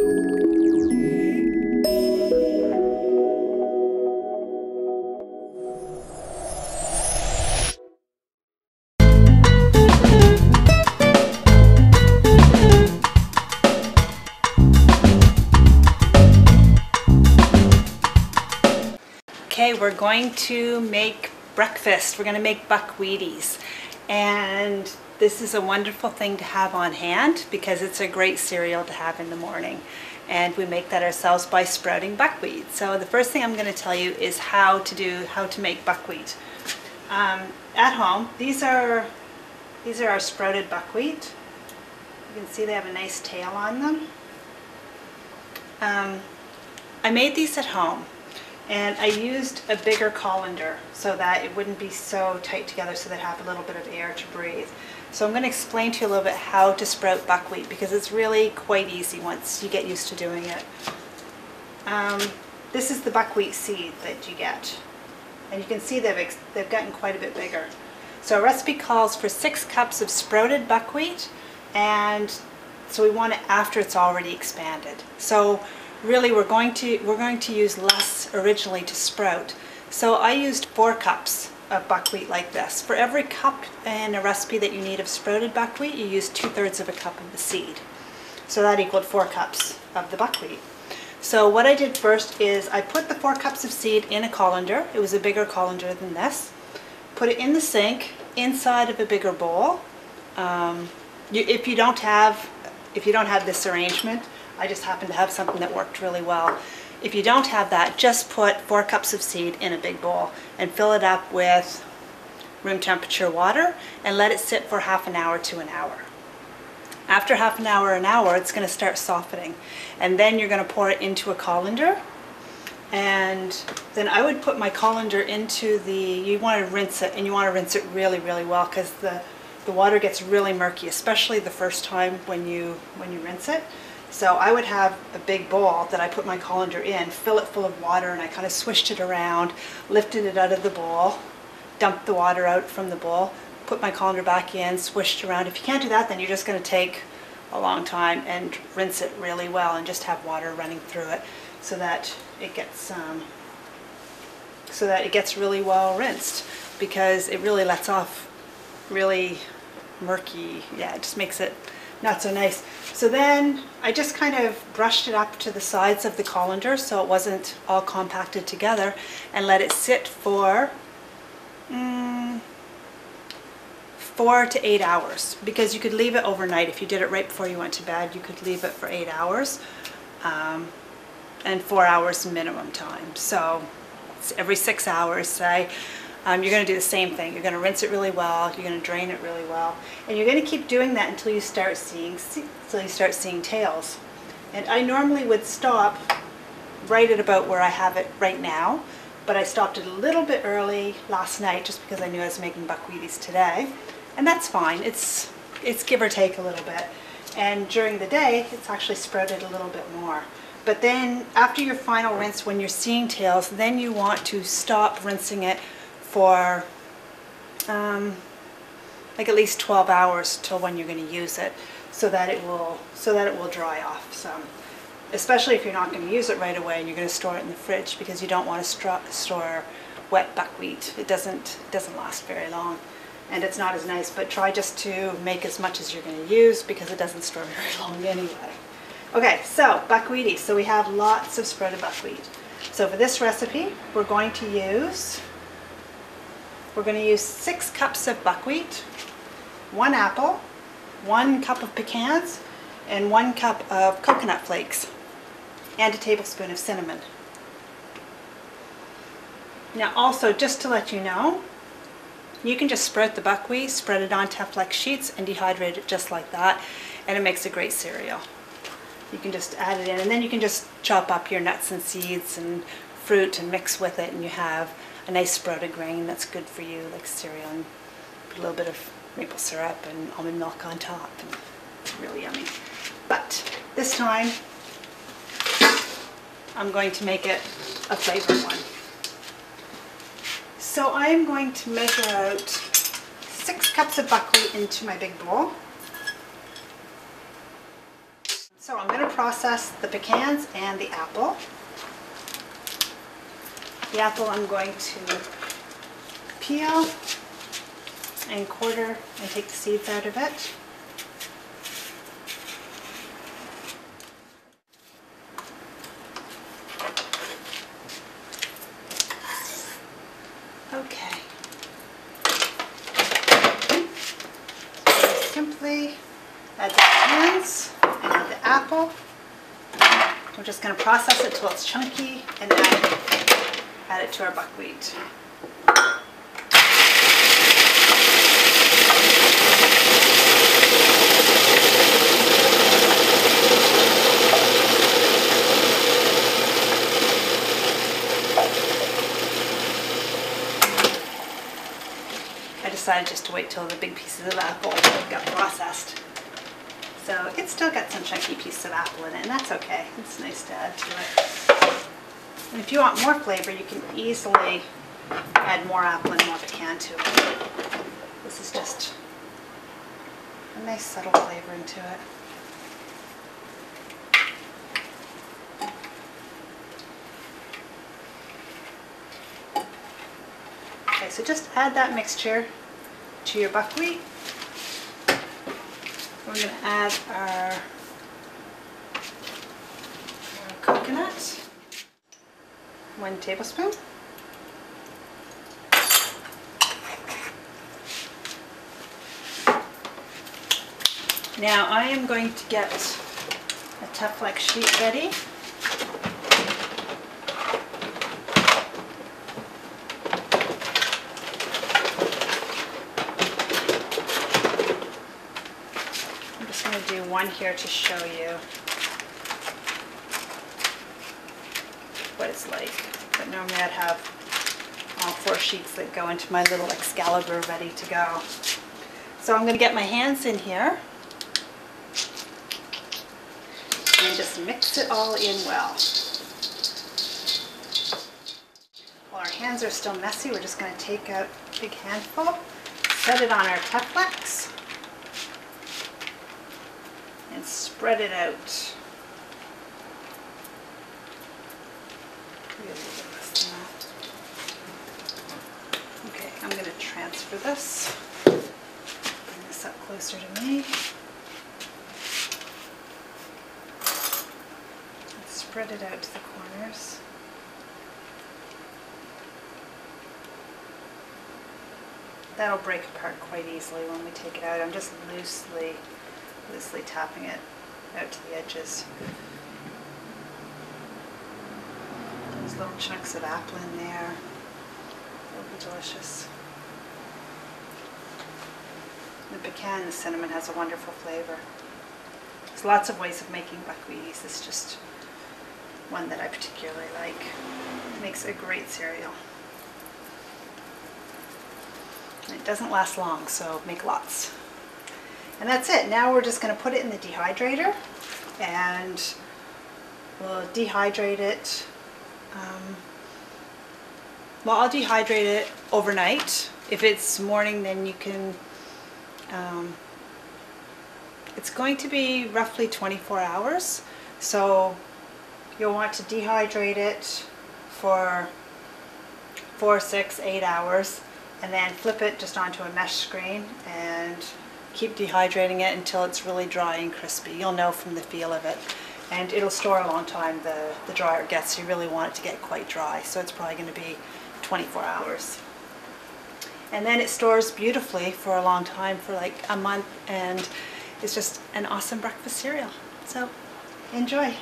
Okay, we're going to make breakfast. We're going to make Buckwheaties. And this is a wonderful thing to have on hand because it's a great cereal to have in the morning. And we make that ourselves by sprouting buckwheat. So the first thing I'm going to tell you is how to make buckwheat. At home, these are our sprouted buckwheat. You can see they have a nice tail on them. I made these at home. And I used a bigger colander so that it wouldn't be so tight together, so they'd have a little bit of air to breathe. So I'm going to explain to you a little bit how to sprout buckwheat because it's really quite easy once you get used to doing it. This is the buckwheat seed that you get. And you can see they've gotten quite a bit bigger. So our recipe calls for 6 cups of sprouted buckwheat, and so we want it after it's already expanded. So really we're going to use less originally to sprout. So I used 4 cups of buckwheat like this. For every cup in a recipe that you need of sprouted buckwheat, you use 2/3 of a cup of the seed. So that equaled 4 cups of the buckwheat. So what I did first is I put the 4 cups of seed in a colander. It was a bigger colander than this. Put it in the sink inside of a bigger bowl. If you don't have this arrangement, I just happen to have something that worked really well. If you don't have that, just put 4 cups of seed in a big bowl and fill it up with room temperature water and let it sit for half an hour to an hour. After half an hour, it's going to start softening. And then you're going to pour it into a colander. And then I would put my colander into you want to rinse it, and you want to rinse it really, really well because the water gets really murky, especially the first time when you rinse it. So I would have a big bowl that I put my colander in, fill it full of water, and I kind of swished it around, lifted it out of the bowl, dumped the water out from the bowl, put my colander back in, swished around. If you can't do that, then you're just going to take a long time and rinse it really well and just have water running through it so that it gets really well rinsed, because it really lets off really murky. Yeah, it just makes it not so nice. So then I just kind of brushed it up to the sides of the colander so it wasn't all compacted together, and let it sit for 4 to 8 hours, because you could leave it overnight. If you did it right before you went to bed, you could leave it for 8 hours, and 4 hours minimum time. So every 6 hours, say, you're going to do the same thing. You're going to rinse it really well, you're going to drain it really well, and you're going to keep doing that until you start seeing tails. And I normally would stop right at about where I have it right now, but I stopped it a little bit early last night just because I knew I was making Buckwheaties today, and that's fine. It's give or take a little bit, and during the day it's actually sprouted a little bit more. But then after your final rinse, when you're seeing tails, then you want to stop rinsing it for like at least 12 hours till when you're going to use it, so that it will dry off some. Especially if you're not going to use it right away and you're going to store it in the fridge, because you don't want to store wet buckwheat. It doesn't last very long, and it's not as nice. But try just to make as much as you're going to use, because it doesn't store very long anyway. Okay, so Buckwheaties. So we have lots of sprouted buckwheat. So for this recipe, we're going to use 6 cups of buckwheat, 1 apple, 1 cup of pecans, and 1 cup of coconut flakes, and a tablespoon of cinnamon. Now also, just to let you know, you can just sprout the buckwheat, spread it on Teflon sheets, and dehydrate it just like that, and it makes a great cereal. You can just add it in, and then you can just chop up your nuts and seeds and fruit and mix with it, and you have a nice sprouted grain that's good for you, like cereal, and put a little bit of maple syrup and almond milk on top, and it's really yummy. But this time I'm going to make it a flavored one. So I'm going to measure out 6 cups of buckwheat into my big bowl. So I'm going to process the pecans and the apple. The apple I'm going to peel and quarter and take the seeds out of it. Okay. So simply add the pecans and add the apple. We're just going to process it till it's chunky and add it to our buckwheat. I decided just to wait till the big pieces of apple got processed. So it's still got some chunky pieces of apple in it, and that's okay. It's nice to add to it. And if you want more flavor, you can easily add more apple and more pecan to it. This is just a nice subtle flavor into it. Okay, so just add that mixture to your buckwheat. We're going to add our coconut, 1 tablespoon. Now I am going to get a Teflon sheet ready. Do one here to show you what it's like. But normally I'd have all 4 sheets that go into my little Excalibur ready to go. So I'm going to get my hands in here and just mix it all in well. While our hands are still messy, we're just going to take out a big handful, set it on our Teflon, and spread it out. Maybe a little bit less than that. Okay, I'm going to transfer this. Bring this up closer to me. And spread it out to the corners. That'll break apart quite easily when we take it out. I'm just loosely tapping it out to the edges. Those little chunks of apple in there. It'll be delicious. The pecan and the cinnamon has a wonderful flavor. There's lots of ways of making buckwheaties. This is just one that I particularly like. It makes a great cereal. And it doesn't last long, so make lots. And that's it. Now we're just going to put it in the dehydrator, and we'll dehydrate it. Well, I'll dehydrate it overnight. If it's morning, then you can, it's going to be roughly 24 hours. So you'll want to dehydrate it for 4, 6, 8 hours, and then flip it just onto a mesh screen and keep dehydrating it until it's really dry and crispy. You'll know from the feel of it. And it'll store a long time the drier it gets. You really want it to get quite dry, so it's probably going to be 24 hours. And then it stores beautifully for a long time, for like a month, and it's just an awesome breakfast cereal. So enjoy.